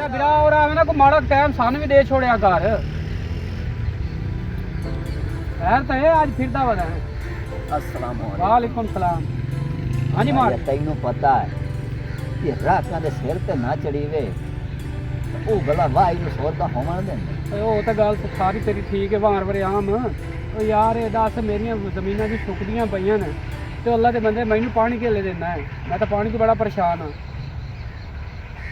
ਵੀਰਾ ਹੋਰ ਆਵੇਂ ਨਾ ਕੋਈ ਮਾੜਾ ਟਾਈਮ ਸਾਨੂੰ ਵੀ ਦੇ ਛੋੜਿਆ ਕਰ ਯਾਰ ਤਾਂ ਇਹ ਅੱਜ ਫਿਰਦਾ ਵਦਾ अस्सलाम ਵਾਲੇਕੁਮ ਸਲਾਮ ਹਾਂਜੀ ਮਾਰ ਤੈਨੂੰ ਪਤਾ ਹੈ ਕਿ ਰਾਤਾਂ ਦੇ ਸਿਰ ਤੇ ਨਾ ਚੜੀਵੇ ਉਹ ਗਲਾ ਵਾਈ ਨੂੰ ਸੋਦਾ ਹੋਵਣ ਦੇ ਉਹ ਤਾਂ ਗੱਲ ਸਾਰੀ ਤੇਰੀ ਠੀਕ ਹੈ ਵਾਰ ਵਾਰ ਆਮ ਉਹ ਯਾਰ ਇਹ ਦੱਸ ਮੇਰੀਆਂ ਜ਼ਮੀਨਾਂ ਦੀ ਸੁੱਕਦੀਆਂ ਪਈਆਂ ਨੇ ਤੇ ਅੱਲਾ ਦੇ ਬੰਦੇ ਮੈਨੂੰ ਪਾਣੀ ਕਿੱਲੇ ਦਿੰਦਾ ਹੈ ਮੈਂ ਤਾਂ ਪਾਣੀ ਤੋਂ ਬੜਾ ਪਰੇਸ਼ਾਨ ਹਾਂ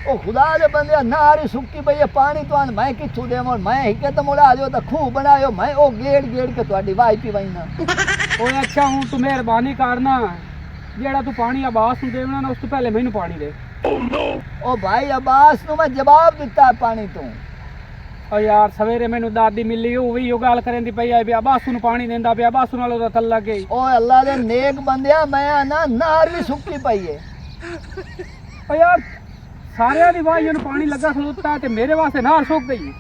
ਉਹ ਖੁਦਾ ਦੇ ਬੰਦੇ ਨਾਰੀ ਸੁੱਕੀ ਪਈ ਹੈ ਪਾਣੀ ਤੋਂ ਮੈਂ ਕਿੱਥੋਂ ਦੇਵਾਂ ਮੈਂ ਹੀ ਕਿ ਮੁੜਾ ਦਿਓ ਤਾਂ ਖੂਹ ਬਣਾਇਓ ਮੈਂ ਉਹ ਗੇੜ ਗੇੜ ਕੇ ਤੁਹਾਡੀ ਵਾਈ ਪੀ ਵਈਨਾ ਓਏ ਅੱਛਾ ਹੁਣ ਤੂੰ ਮਿਹਰਬਾਨੀ ਕਰਨਾ ਜਿਹੜਾ ਤੂੰ ਪਾਣੀ ਆਬਾਸ ਨੂੰ ਦੇਵਣਾ ਨਾ ਉਸ ਤੋਂ ਪਹਿਲੇ ਮੈਨੂੰ ਪਾਣੀ ਦੇ ਉਹ ਭਾਈ ਅਬਾਸ ਨੂੰ ਮੈਂ ਜਵਾਬ ਦਿੱਤਾ ਪਾਣੀ ਤੋਂ ਓ ਯਾਰ ਸਵੇਰੇ ਮੈਨੂੰ ਦਾਦੀ ਮਿਲੀ ਉਹ ਵੀ ਉਹ ਗੱਲ ਕਰਨ ਦੀ ਪਈ ਆਈ ਵੀ ਆਬਾਸੂ ਨੂੰ ਪਾਣੀ ਦਿੰਦਾ ਪਿਆ ਆਬਾਸੂ ਨਾਲ ਉਹਦਾ ਤੱਲਾ ਗਈ ਓਏ ਅੱਲਾ ਦੇ ਨੇਕ ਬੰਦਿਆ ਮੈਂ ਨਾ ਨਾਰ ਵੀ ਸੁੱਕੀ ਪਈ ਹੈ ਓ ਯਾਰ ਸਾਰਿਆਂ ਦੀ ਵਾਹੀ ਨੂੰ ਪਾਣੀ ਲੱਗਾ ਖਲੋਤਾ ਤੇ ਮੇਰੇ ਵਾਸਤੇ ਨਾਰ ਸੁੱਕ ਗਈ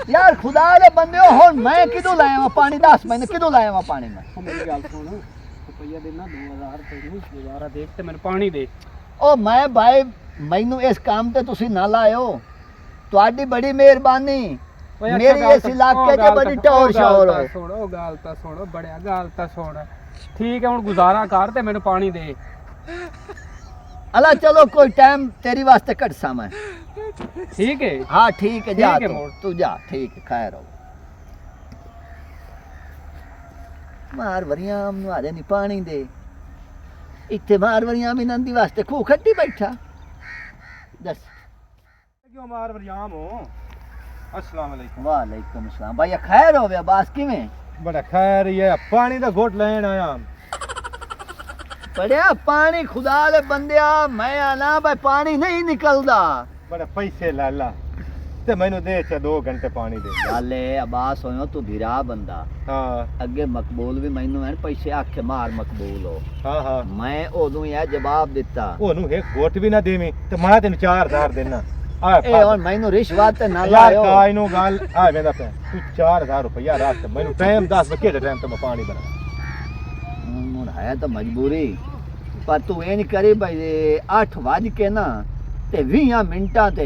ਯਾਰ ਖੁਦਾ ਦੇ ਬੰਦਿਓ ਹੁਣ ਮੈਂ ਕਿਦੋਂ ਲਾਇਆ ਵਾ ਪਾਣੀ ਦੱਸ ਮੈਨੂੰ ਕਿਦੋਂ ਲਾਇਆ ਵਾ ਪਾਣੀ ਮੈਂ ਉਹ ਮੇਰੀ ਗੱਲ ਸੁਣ ਰੁਪਈਆ ਦੇਣਾ 2000 ਰੁਪਏ ਨੂੰ ਗੁਜ਼ਾਰਾ ਦੇਖ ਤੇ ਮੈਨੂੰ ਪਾਣੀ ਦੇ ਉਹ ਮੈਂ ਭਾਈ ਮੈਨੂੰ ਇਸ ਕੰਮ ਤੇ ਤੁਸੀਂ ਨਾ ਲਾਇਓ ਤੁਹਾਡੀ ਬੜੀ ਮਿਹਰਬਾਨੀ ਮੇਰੀ ਇਸ ਇਲਾਕੇ 'ਚ ਬੜੀ ਟੌਰ ਸ਼ੌਰ ਹੋ ਸੁਣ ਉਹ ਗੱਲ ਤਾਂ ਸੁਣ ਬੜਿਆ ਗੱਲ ਤਾਂ ਸੁਣ ਠੀਕ ਹੈ ਹੁਣ ਗੁਜ਼ਾਰਾ ਕਰ ਤੇ ਮੈਨੂੰ ਪਾਣੀ ਦੇ ਅੱਲਾ ਚਲੋ ਕੋਈ ਟਾਈਮ ਤੇਰੀ ਵਾਸਤੇ ਕੱਢ ਸਾਂ ਠੀਕ ਹੈ हाँ ठीक है जा ठीक है तू जा ठीक है खैर हो मार वरियाम नु आदे नी पानी दे इत्थे मार वरियाम नंदी वास्ते खूह खट्टी बैठा दस क्यों मार वरियाम हो अस्सलाम वालेकुम वालेकुम सलाम भाई खैर हो गया बास किवें बड़ा खैर ये पानी दा घोट लेन आया बड़िया पानी खुदा दे बंदिया मैं आना भाई पानी नहीं निकलदा बड़े पैसे लाला ते मैनू दे च 2 घंटे पानी दे गाले अब्बास होयो तू धिरा बंदा हां अगे मकबूल भी मैनू है पैसे आखे मार मकबूल हो हां हां मैं ओदू यह जवाब दिता ओनू एक घोट भी ना देवी ते मैं तेन 4000 देना ए और मैनू रिश्वत ना यार लायो काई नु गल आ वेंदा पे तू 4000 रुपया रात मैनू टाइम 10 केड़े टाइम ते मैं पानी बना मुन है तो मजबूरी पर तू इंज करी भाई 8 बज के ना ते 20 मिनटां ते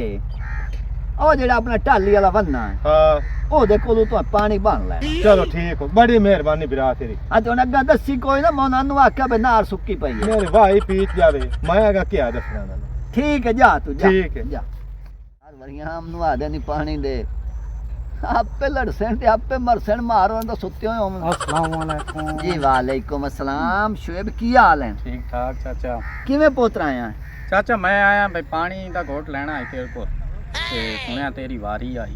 ओ जेड़ा अपना टाली वाला वन्ना है हां ओ दे कोलू तो पानी बन ले चलो ठीक हो बड़ी मेहरबानी बिरा तेरी आ तो अग्गा दसी कोई ना मैं नानू आख्या बे नार सुक्की पई है मेरे भाई पीत जावे मैं अगा क्या दसना ना ठीक है जा तू जा ठीक है जा यार वरियाम नु आदे नहीं पानी दे आपे लड़सन ते आपे मरसन मारो तो सुत्ते हो अस्सलाम वालेकुम जी वालेकुम अस्सलाम शुएब की हाल है ठीक ठाक चाचा किवें पोतरा आया ਚਾਚਾ ਮੈਂ ਆਇਆ ਬਈ ਪਾਣੀ ਦਾ ਘੋਟ ਲੈਣਾ ਹੈ ਤੇਰੇ ਕੋਲ ਤੇ ਸੁਣਿਆ ਤੇਰੀ ਵਾਰੀ ਆਈ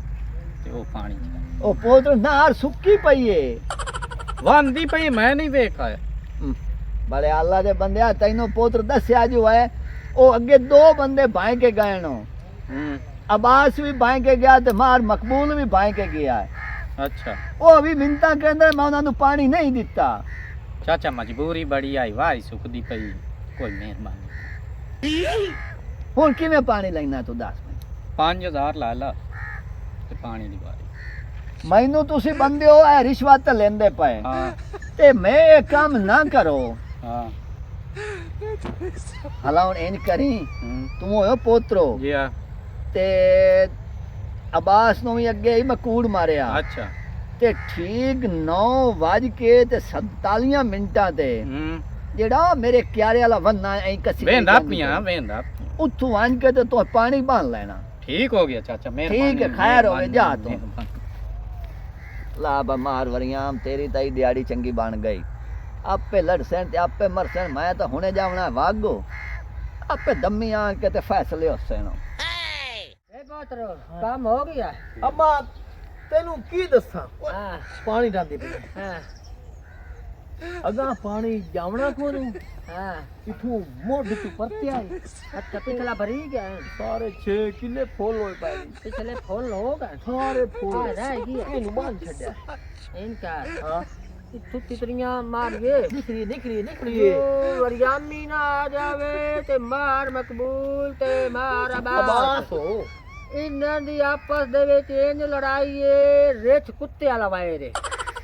ਤੇ ਉਹ ਪਾਣੀ ओ पोतर नार सुक्की पई है ਵਾਂਦੀ ਪਈ ਮੈਂ ਨਹੀਂ ਵੇਖ ਆਇਆ बड़े अल्लाह दे बंदे तैनू पोतर दस्या जो है ओ अगे 2 बंदे भाई के गए नो अब्बास भी भाई के गया ते मार मकबूल भी भाई के गया है ਅੱਛਾ ओ अभी मिनता के अंदर मैं उन्होंने पानी नहीं दिता ਚਾਚਾ ਮਜਬੂਰੀ ਬੜੀ ਆਈ ਵਾਹੀ ਸੁੱਕਦੀ ਪਈ ਕੋਈ ਮਿਹਰਬਾਨੀ हुण किवें पानी लेना तू दस 5000 ਲਾ ਲਾ ਤੇ ਪਾਣੀ ਦੀ ਵਾਰੀ मैनू तुसी बंदे हो ए रिश्वत लेंदे पए ਹਾਂ ते मैं ये काम ना करो ਹਾਂ हला हुण इंज करी तुम होयो पोतरो ਜੀ ਆ ते अब्बास नु भी अगे ही मैं कूड़ मारिया ਅੱਛਾ ते ठीक 9 बज के ते 47 मिनटां ते जेड़ा मेरे क्यारे वाला वन्ना ऐ कसी ਵੇਂਦਾ ਵੇਂਦਾ उथू आन के ते तो पानी बांध लेना ਠੀਕ ਹੋ ਗਿਆ ਚਾਚਾ ਮਿਹਰਬਾਨੀ ठीक है खैर हो जा तू ਮਿਹਰਬਾਨੀ। ला बमार वरियाम तेरी ताई दिहाड़ी चंगी बन गई आपे लड़सन ते आपे मरसन मैं तो हुने जावना वागो आपे दम्मी आन के ते फैसले होसन ए पोतरो काम हो गया अम्मा तेनू की दसा हां पानी डांदी पई हां अगा पानी जावना कोनू हां इथू मोढ तू परत्या अच्छा पिछला भरी गया है सारे 6 किले फुल होए पाए पिछले फुल हो गए सारे फुल हां रह गया एनू बांध छड्या इनका हां इथू तितरियां मार गए निकली वरियामी ना आ जावे ते मार मकबूल ते मार अब्बास अब्बास हो इन्हां दी आपस दे विच इंज लड़ाई है रिछ कुत्ते वाला वायर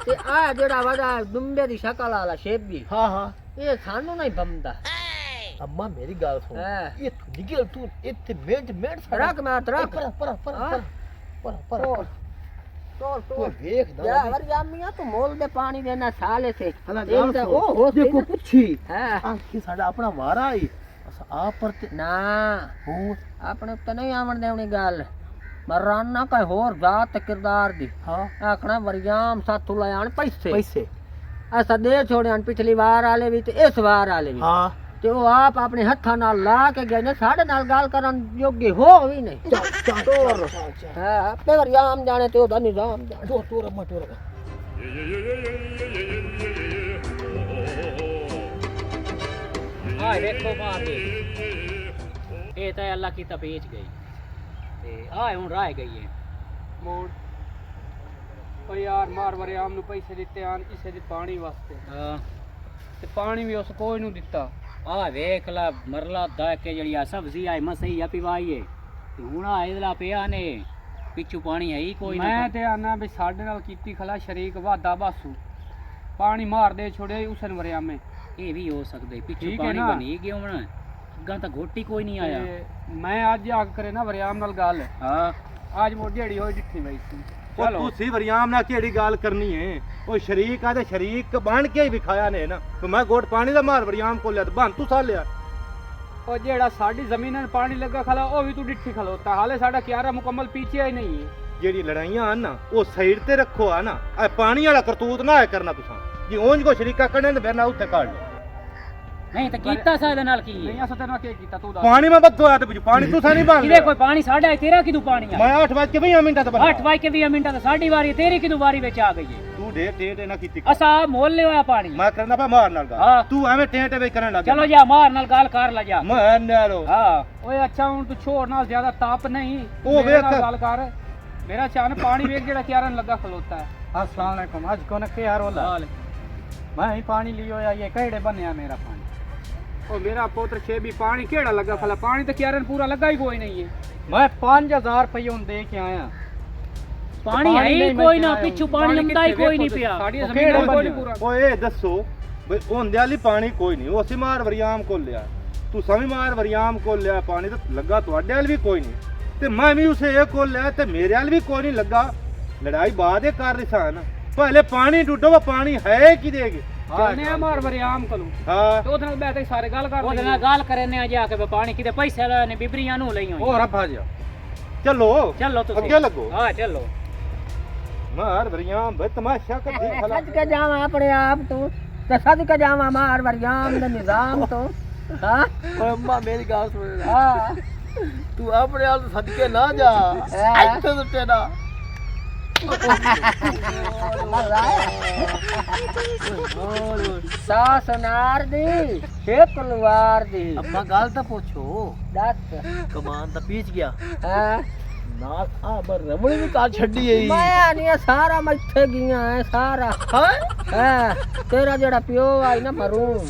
ते आ जेड़ा वदा दुंबे दी शकल वाला शेप भी हां हां ये सानू नहीं बमदा अम्मा मेरी गाल सुन हाँ। ये तू निकल तू इतने मिनट रख मात रख पर तोड़ तोड़ तू तोड़ देख ना या वरयामिया तू मोल दे पानी देना साले से हला एक गाल तो सुन। ओ हो देखो पुछी हां आखी साडा अपना वारा आई आप पर ते ना हूं अपने तो नहीं आवण देवनी गल मराना का होर जात किरदार दी हां आखना वरयाम साथू ले आन पैसे पैसे ऐसा दे छोड़े पिछली बार आले भी ते इस बार आले भी हां ਤੇ ਉਹ ਆਪ ਆਪਣੇ ਹੱਥਾਂ ਨਾਲ ਲਾ ਕੇ ਗਏ ਨੇ ਸਾਡੇ ਨਾਲ ਗੱਲ ਕਰਨ ਯੋਗੇ ਹੋ ਵੀ ਨਹੀਂ ਤੋਰ ਹਾਂ ਆਪੇ ਵਰਿਆਮ ਜਾਣੇ ਤੇ ਉਹਦਾ ਨਿਜ਼ਾਮ ਜਾਣੇ तो अम्मा तो ਆ ਵੇਖੋ ਮਾਰ ਦੇ ਇਹ ਤਾਂ ਅੱਲਾ ਕੀ ਤਬੀਜ ਗਈ ਤੇ ਆ ਹੁਣ ਰਹਿ ਗਈ ਹੈ ਮੋੜ ਓ ਯਾਰ ਮਾਰ ਵਰਿਆਮ ਨੂੰ ਪੈਸੇ ਦਿੱਤੇ ਆਣ ਕਿਸੇ ਦੇ ਪਾਣੀ ਵਾਸਤੇ ਹਾਂ ਤੇ ਪਾਣੀ ਵੀ ਉਸ ਕੋਈ ਨੂੰ ਦਿੱਤਾ ਆ ਵੇਖ ਲਾ ਮਰਲਾ ਦਾ ਕੇ ਜਿਹੜੀ ਆ ਸਬਜ਼ੀ ਆਈ ਮਸਈ ਆ ਪਿਵਾਈਏ ਤੇ ਹੁਣ ਆ ਇਹਦਾ ਪਿਆ ਨੇ ਪਿੱਛੂ ਪਾਣੀ ਹੈ ਹੀ ਕੋਈ ਮੈਂ ਨਾ ਤੇ ਆਨਾ ਵੀ ਸਾਡੇ ਨਾਲ ਕੀਤੀ ਖਲਾ ਸ਼ਰੀਕ ਵਾਦਾ ਬਾਸੂ ਪਾਣੀ ਮਾਰ ਦੇ ਛੋੜੇ ਉਸਨ ਵਰਿਆਮੇ ਇਹ ਵੀ ਹੋ ਸਕਦੇ ਪਿੱਛੂ ਠੀਕ ਹੈ ਪਾਣੀ ਨਾ? ਬਣੀ ਗਿਆ ਹੁਣ ਅੱਗਾ ਤਾਂ ਘੋਟੀ ਕੋਈ ਨਹੀਂ ਆਇਆ ਤੇ ਮੈਂ ਅੱਜ ਆ ਕਰੇ ਨਾ ਵਰਿਆਮ ਨਾਲ ਗੱਲ ਹਾਂ ਅੱਜ ਮੋੜ ਜਿਹੜੀ ਹੋਈ ਡਿੱਠੀ ਬਈ ਸੀ ਉਹ ਚਲੋ ਤੁਸੀਂ ਵਰਿਆਮ ਨਾਲ ਕਿਹੜੀ ਗੱਲ ਕਰਨੀ ਹੈ ਉਹ ਸ਼ਰੀਕ ਆ ਤੇ ਸ਼ਰੀਕ ਬਣ ਕੇ ਹੀ ਵਿਖਾਇਆ ਨੇ ਨਾ ਤੇ ਮੈਂ ਗੋਟ ਪਾਣੀ ਦਾ ਮਾਰ ਵਰਿਆਮ ਕੋਲ ਲਿਆ ਤੇ ਬਣ ਤੂੰ ਸਾਲਿਆ ਉਹ ਜਿਹੜਾ ਸਾਡੀ ਜ਼ਮੀਨਾਂ ਨੂੰ ਪਾਣੀ ਲੱਗਾ ਖਲਾ ਉਹ ਵੀ ਤੂੰ ਡਿੱਠੀ ਖਲੋਤਾ ਹਾਲੇ ਸਾਡਾ ਕਿਆਰਾ ਮੁਕੰਮਲ ਪੀਛੇ ਹੀ ਨਹੀਂ ਹੈ ਜਿਹੜੀ ਲੜਾਈਆਂ ਹਨ ਨਾ ਉਹ ਸਾਈਡ ਤੇ ਰੱਖੋ ਆ ਨਾ ਇਹ ਪਾਣੀ ਵਾਲਾ ਕਰਤੂਤ ਨਾ ਹੈ ਕਰਨਾ ਤੁਸੀਂ ਜੀ ਉਂਝ ਕੋ ਸ਼ਰੀਕਾ ਕੱਢਣ ਤੇ ਫਿਰ ਨਾ ਉੱਥੇ ਕੱਢ ਲਓ ਨਹੀਂ ਤਾਂ ਕੀਤਾ ਸਾ ਇਹਦੇ ਨਾਲ ਕੀ ਨਹੀਂ ਹੈ ਅਸਾਂ ਤੈਨੂੰ ਕੀ ਕੀਤਾ ਤੂੰ ਦੱਸ ਪਾਣੀ ਮੈਂ ਬੱਦੋ ਆ ਤੇ ਵਿੱਚ ਪਾਣੀ ਤੂੰ ਨਹੀਂ ਬਣ ਕਿਹਦੇ ਕੋਈ ਪਾਣੀ ਸਾਡਾ ਹੈ ਤੇਰਾ ਕਿਦੋਂ ਪਾਣੀ ਆ ਮੈਂ 8 ਵਜੇ ਕੇ 20 ਮਿੰਟਾਂ ਤੇ ਬਣਾ 8 ਵਜੇ ਕੇ 20 ਮਿੰਟਾਂ ਤਾਂ ਸਾਡੀ ਵਾਰੀ ਤੇਰੀ ਕਿਦੋਂ ਵਾਰੀ ਵਿੱਚ ਆ ਗਈ ਹੈ ਤੂੰ ਢੇਰ ਨਾ ਕੀਤੀ ਅਸਾ ਮੁੱਲ ਲਿਆ ਹੋਇਆ ਪਾਣੀ ਮੈਂ ਕਰਨਾ ਪਾ ਮਾਰ ਨਾਲ ਹਾਂ। ਗੱਲ ਤੂੰ ਐਵੇਂ ਟੇਂ ਟੇ ਕਰਨ ਲੱਗ ਚਲੋ ਜਾ ਮਾਰ ਨਾਲ ਗੱਲ ਕਰ ਲਾ ਜਾ ਮੈਂ ਨਾਰੋ ਹਾਂ ਓਏ ਅੱਛਾ ਹੁਣ ਤੂੰ ਛੋੜ ਨਾਲ ਜ਼ਿਆਦਾ ਤਾਪ ਨਹੀਂ ਉਹ ਮੇਰੇ ਨਾਲ ਵੇਖ। ਗੱਲ ਕਰ ਮੇਰਾ ਚਾਨ ਪਾਣੀ ਵੇਖ ਜਿਹੜਾ ਕਿਆਰਨ ਲੱਗਾ ਖਲੋਤਾ ਹੈ अस्सलाम वालेकुम आज कौन के यार होला मैं ही पानी लियो या ये कड़े बनया मेरा पानी ਉਹ ਮੇਰਾ ਪੁੱਤਰ ਛੇਬੀ ਪਾਣੀ ਕਿਹੜਾ ਲੱਗਾ ਖਲਾ ਪਾਣੀ ਤਾਂ ਕਿਆਰਨ ਪੂਰਾ ਲੱਗਾ ਹੀ ਕੋਈ ਨਹੀਂ ਹੈ मैं 5000 रुपये दे के आया ਪਾਣੀ ਹੈ ਹੀ ਕੋਈ ਨਾ ਪਿੱਛੂ ਪਾਣੀ ਲੰਦਾ ਹੀ ਕੋਈ ਨਹੀਂ ਪਿਆ ਸਾਡੀ ਉਹ ਜ਼ਮੀਨ ਕਿਹੜੇ ਕੋਈ ਨਹੀਂ ਬੰਦੇ? ਪੂਰਾ ਓਏ ਦੱਸੋ ਬਈ ਹੁੰਦਿਆਂ ਲਈ ਪਾਣੀ ਕੋਈ ਨਹੀਂ ਉਹ ਅਸੀਂ ਮਾਰ ਵਰਿਆਮ ਕੋਲ ਲਿਆ ਤੂੰ ਸਮਝ ਮਾਰ ਵਰਿਆਮ ਕੋਲ ਲਿਆ ਪਾਣੀ ਤਾਂ ਲੱਗਾ ਤੁਹਾਡੇ ਵਾਲ ਵੀ ਕੋਈ ਨਹੀਂ ਤੇ ਮੈਂ ਵੀ ਉਸੇ ਇਹ ਕੋਲ ਲਿਆ ਤੇ ਮੇਰੇ ਵਾਲ ਵੀ ਕੋਈ ਨਹੀਂ ਲੱਗਾ ਲੜਾਈ ਬਾਅਦ ਇਹ ਕਰ ਰਹੀ ਸਾਂ ਪਹਿਲੇ ਪਾਣੀ ਡੁੱਟੋ ਵਾ ਪਾਣੀ ਹੈ ਕਿ ਦੇਗੇ ਚੱਲਨੇ ਆ ਮਾਰ ਵਰਿਆਮ ਕੋਲੋਂ ਹਾਂ ਤੇ ਉਹਦੇ ਨਾਲ ਬੈਠ ਕੇ ਸਾਰੇ ਗੱਲ ਕਰ ਉਹਦੇ ਨਾਲ ਗੱਲ ਕਰਨੇ ਆ ਜਾ ਕੇ ਵੀ ਪਾਣੀ ਕਿਤੇ ਪੈਸੇ ਲੈ ਨੇ ਬਿਬਰੀਆਂ ਨੂੰ ਲਈ ਹੋਈ ਉਹ ਰੱਬਾ ਜਾ ਚਲੋ ਚਲੋ ਤੁਸੀਂ ਅੱਗੇ ਲੱਗੋ ਹਾਂ ਚਲੋ ਮਾਰ ਵਰਿਆਮ ਬਈ ਤਮਾਸ਼ਾ ਕਰ ਦੇਖ ਲਾ ਸੱਜ ਕੇ ਜਾਵਾਂ ਆਪਣੇ ਆਪ ਤੋਂ ਤੇ ਸੱਜ ਕੇ ਜਾਵਾਂ ਮਾਰ ਵਰਿਆਮ ਦੇ ਨਿਜ਼ਾਮ ਤੋਂ ਹਾਂ ओए अम्मा मेरी गाल सुन ਹਾਂ तू अपने हाल सदके ना जा ऐसे तो तेरा ਸਾਸ ਨਾਰ ਦੀ ਛੇਕ ਲਵਾਰ ਦੀ अम्मा गाल तो पूछो ਦੱਸ कमान तो पीछ गया ਹਾਂ ना आ बर रबड़ी भी काट छड्डी है ਮੈਂ ਨਹੀਂ ਸਾਰਾ ਮੱਥੇ ਗਿਆ ਹੈ ਸਾਰਾ ਹਾਂ ਤੇਰਾ ਜਿਹੜਾ ਪਿਓ ਆਈ ਨਾ ਮਰੂਮ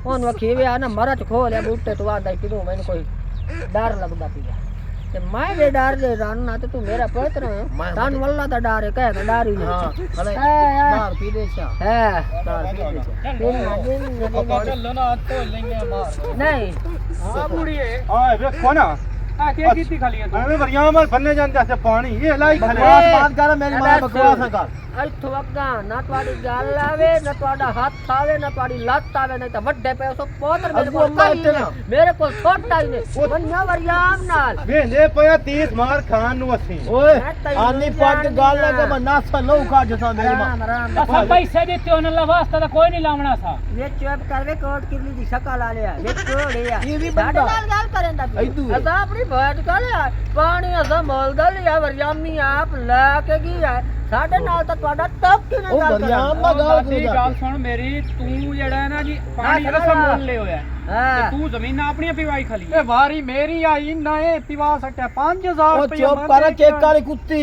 ਉਹਨੂੰ ਅਖੀਵੇ ਆ ਨਾ ਮਰਚ ਖੋਲਿਆ ਬੂਟੇ ਤੋਂ ਆਂਦਾ ਕਿਦੋਂ ਮੈਨੂੰ ਕੋਈ ਡਰ ਲੱਗਦਾ ਪਿਆ ਤੇ ਮੈਂ ਵੀ ਡਰ ਦੇ ਰੰਨਾ ਤੇ ਤੂੰ ਮੇਰਾ ਪੁੱਤਰ ਤੁਹਾਨੂੰ ਅੱਲਾ ਦਾ ਡਰ ਹੈ ਕਹਿ ਡਰ ਹੀ हां ਨਹੀਂ हले ਹਾਂ मार पी दे सा ਹਾਂ मार पी दे सा चलो ना तो लेंगे मार ਨਹੀਂ ਆ ਬੁੜੀਏ ਆ ਵੇਖੋ ਨਾ ਆ ਕੀ ਕੀਤੀ ਖਾਲੀ ਹੈ ਤੂੰ ਐਵੇਂ ਵਰਿਆਮ ਵਾਲ ਬੰਨੇ ਜਾਂਦੇ ਐਸੇ ਪਾਣੀ ਇਹ ਲਾਈ ਖਲੇ बकवास बात कर मेरी मां बकवास ना कर ਇੱਥੋਂ ਅੱਗਾ ਨਾ ਤੁਹਾਡੀ ਗੱਲ ਆਵੇ ਨਾ ਤੁਹਾਡਾ ਹੱਥ ਆਵੇ ਨਾ ਤੁਹਾਡੀ ਲੱਤ ਆਵੇ ਨਹੀਂ ਤਾਂ ਵੱਡੇ ਪੈਸੋ ਪੋਤਰ ਮੇਰੇ ਕੋਲ ਅੱਗੋਂ ਕਈ ਨੇ ਮੇਰੇ ਕੋਲ ਛੋਟਾ ਹੀ ਨੇ ਮੰਨਿਆ ਵਰਿਆਮ ਨਾਲ ਵੇਂਦੇ ਪਿਆ 30 ਮਾਰ ਖਾਨ ਨੂੰ ਅਸੀਂ ओए मैं तैनूं आनी पट गल है कि मैं नासा लऊ का जसा मेरी मां ਰਾਮ ਰਾਮ ਅਸਾਂ ਪੈਸੇ ਦਿੱਤੇ ਉਹਨਾਂ ਲਾ ਵਾਸਤਾ ਤਾਂ ਕੋਈ ਨਹੀਂ ਲਾਵਣਾ ਸਾ ਵੇ ਚੁੱਪ ਕਰਵੇ ਕੋਟ ਕਿਰਲੀ ਦੀ ਸ਼ਕਲ ਆ ਲਿਆ ਵੇ ਕੋੜੇ ਆ ਇਹ ਵੀ ਸਾਡੇ ਬੰਦਾ। ਨਾਲ ਗੱਲ ਕਰਨ ਦਾ ਇਦੂ ਹੈ। ਅਸਾਂ ਆਪਣੀ ਬਾਤ ਕਰ ਲਿਆ ਪਾਣੀ ਅਸਾਂ ਮੋਲ ਦਾ ਲਿਆ ਵਰਿਆਮੀ ਆਪ ਲੈ ਕੇ ਗਿਆ ਸਾਡੇ ਨਾਲ ਤਾਂ ਤੁਹਾਡਾ ਟੱਕ ਕਿਨੇ ਉਹ ਗੱਲ ਵਰਿਆਮ ਕਰਦਾ ਨਾਲ ਗੱਲ ਦਾਦੀ ਕਰਦਾ ਗੱਲ ਸੁਣ ਮੇਰੀ ਤੂੰ ਜਿਹੜਾ ਹੈ ਨਾ ਜੀ ਪਾਣੀ ਹਾਂ, ਰਸਮ ਮੁੱਲ ਲਿਆ ਹੋਇਆ ਤੇ ਹਾਂ ਤੂੰ ਜ਼ਮੀਨਾਂ ਆਪਣੀਆਂ ਪਿਵਾਈ ਖਲੀ ए वारी मेरी आई ना ए पिवा सकते 5000 ओ रुपये चुप कर चेक वाली कुत्ती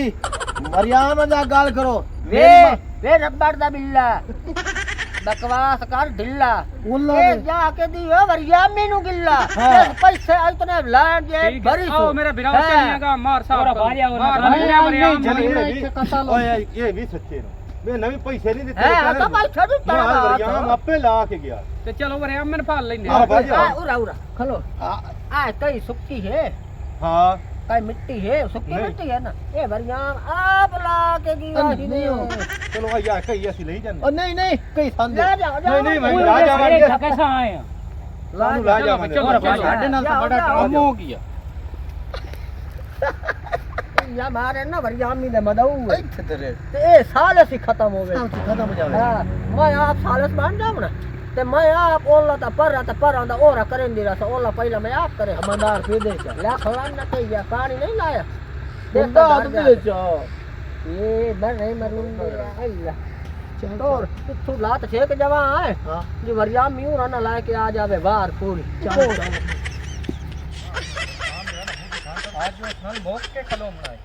मरियाम ना गल करो ਵੇ ਵੇ ਰੱਬੜ ਦਾ ਬਿੱਲਾ ਬਕਵਾਸ ਕਰ ਢਿੱਲਾ उल्ला ਇਹ ਜਾ ਕੇ ਦੀ ਓ ਵਰਿਆਮੀ ਨੂੰ ਗਿੱਲਾ ਹਾਂ। ਇਹ ਪੈਸੇ ਇਤਨੇ ਲੈਣ ਜੇ ਠੀਕ ਹੈ ਭਰੀ ਆਓ ਮੇਰਾ ਬਿਰਾਓ ਹਾਂ। ਚੱਲੀਏਗਾ ਮਾਰ ਸਾਹਿਬ ਔਰ ਬਾਜਾ ਉਹਨਾਂ ਮਾਰ ਨਾਲ। ਮੰਨਿਆ ਵਰਿਆਮ ਚੱਲ ਮੁੱਲ। ਇਹ ਵੀ ਓਏ ਇਹ ਵੀ ਸੱਚੇ ਨੇ ਮੈਂ ਨਵੇਂ ਪੈਸੇ ਨਹੀਂ ਦਿੱਤੇ ਹੈ ਤਾਂ ਭਾਈ ਛੱਡ ਮਾਰ ਵਰਿਆਮ ਆਪੇ ਲਾ ਕੇ ਗਿਆ ਤੇ ਚਲੋ ਵਰਿਆਮ ਮੈਨੂੰ ਭਾਲ ਲੈਨੇ ਆ ਭਾਈ उरा उरा खलो आ कई सुक्की है ਹਾਂ कई मिट्टी है सुक्की नहीं। मिट्टी है ना ये भरियाम आप ला के गिया ही नहीं ਚਲੋ ਆ ਯਾਰ ਕਈ ਅਸੀਂ ਲਈ ਜਾਂਦੇ ਉਹ ਨਹੀਂ ਨਹੀਂ ਕਈ ਸੰਦੇ ले जाओ ਨਹੀਂ ਨਹੀਂ ਮੈਂ ਉਹ ਲਾ ਜਾਵਾਂਗੇ ਥੱਕੇ ਸਾਂ ਆਏ ਆ ਸਾਨੂੰ ਲਾ ਜਾਵਾਂਗੇ ਚਲੋ, ਚਲੋ। ਸਾਡੇ ਨਾਲ ਤਾਂ ਬੜਾ ਡਰਾਮਾ ਹੋ ਗਿਆ या मारे ना भरियाम ही दे मदऊ ਇੱਥੇ ਤੇਰੇ ते ए साल से खत्म हो गए ਖਤਮ ਹੋ ਜਾਵੇ हां मैं आप सालस बन जाऊं ना ते मैं आप ओला ता पर आंदा ओरा करें दिरा सा ओला पहला मैं आप करे अमनदार पे दे चा ला खवान ना कहिया पानी नहीं लाया बंदा आदमी ले चा ये मैं नहीं मरूंगा अल्लाह और तू लात छेक जवा है हां जो भरियाम म्यू ना लाए के आ जावे बाहर पूरी ਅੱਜ ਉਹ ਨਾਲ ਮੋਕ ਕੇ ਖਲੋ ਬਣਾਏ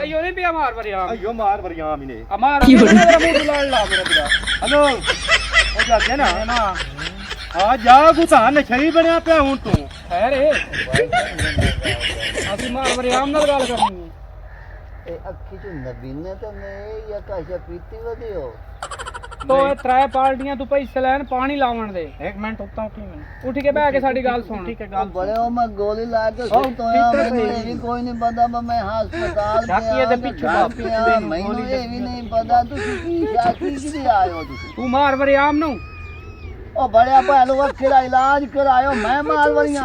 ਅਯੋ ਨਹੀਂ ਪਿਆ ਮਾਰ ਵਰਿਆਮ ਅਯੋ ਮਾਰ ਵਰਿਆਮ ਇਹਨੇ ਮਾਰ ਮੇਰਾ ਮੂੰਹ ਲਾਲ ਲਾ ਮੇਰਾ ਵੀਰਾ ਹਲੋ ਉਹ ਜਾ ਕੇ ਨਾ ਆ ਜਾ ਗੁਤਾਨ ਛਈ ਬਣਿਆ ਪਿਆ ਹੁਣ ਤੂੰ ਖੈਰ ਅਸੀਂ ਮਾਰ ਵਰਿਆਮ ਨਾਲ ਗੱਲ ਕਰਨੀ ਇਹ ਅੱਖੀ ਚ ਨਬੀਨੇ ਤੇ ਨੇ ਜਾਂ ਕਾਸ਼ਾ ਪੀਤੀ ਵਧਿਓ ਤੋ ਇਹ ਤਰੇ ਪਾਰਟੀਆਂ ਤੂੰ ਪੈਸੇ ਲੈਣ ਪਾਣੀ ਲਾਵਣ ਦੇ ਇੱਕ ਮਿੰਟ ਉੱਤਾਂ ਉੱਠੀ ਮੈਨੂੰ ਉੱਠ ਕੇ ਬਹਿ ਕੇ ਸਾਡੀ ਗੱਲ ਸੁਣ ਠੀਕ ਹੈ ਉਹ ਗੱਲ ਬੜੇ ਉਹ ਮੈਂ ਗੋਲੀ ਲਾ ਕੇ ਸੁੱਤੋਇਆ ਮੈਨੂੰ ਇਹ ਵੀ ਕੋਈ ਨਹੀਂ ਪਤਾ ਮੈਂ ਹਸਪਤਾਲ ਡਾਕੀਏ ਦੇ ਪਿੱਛੇ ਬਾਪ ਪਿਆ ਮੈਨੂੰ ਇਹ ਵੀ ਨਹੀਂ ਪਤਾ ਤੁਸੀਂ ਕੀ ਸ਼ਾਕੀ ਕਿਹਦੇ ਆਏ ਹੋ ਤੁਸੀਂ ਤੂੰ ਮਾਰ ਵਰਿਆਮ ਨੂੰ ਉਹ ਬੜਿਆ ਭਾਲੂ ਵਕੀਲ ਇਲਾਜ ਕਰਾਇਓ ਮੈਂ ਮਾਲਵਰੀਆਂ